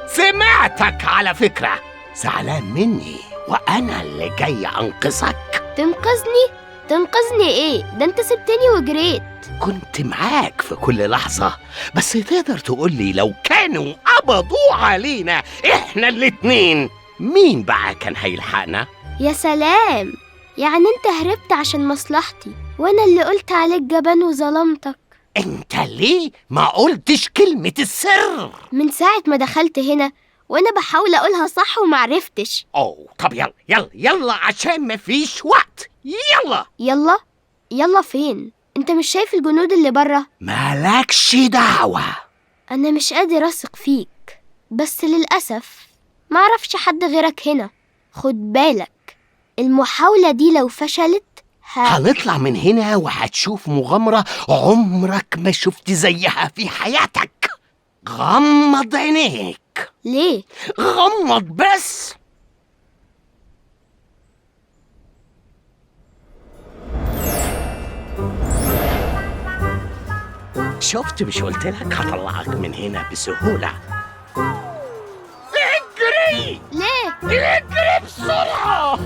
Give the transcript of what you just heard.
سمعتك على فكرة. زعلان مني وأنا اللي جاي أنقذك. تنقذني إيه؟ ده أنت سبتني وجريت. كنت معاك في كل لحظة، بس تقدر تقولي لو كانوا قبضوا علينا إحنا الاتنين مين بقى كان هيلحقنا؟ يا سلام، يعني أنت هربت عشان مصلحتي وأنا اللي قلت عليك جبان وظلمتك. أنت ليه ما قلتش كلمة السر؟ من ساعة ما دخلت هنا وأنا بحاول أقولها صح ومعرفتش. طب يلا عشان مفيش وقت. يلا فين؟ أنت مش شايف الجنود اللي برا؟ مالكش دعوة. أنا مش قادر أثق فيك، بس للأسف معرفش حد غيرك هنا. خد بالك، المحاولة دي لو فشلت هنطلع من هنا وهتشوف مغامرة عمرك ما شفت زيها في حياتك. غمض عينيك. ليه؟ غمض بس. شفت؟ مش قلتلك هطلعك من هنا بسهولة؟ اجري! ليه؟ اجري بسرعة!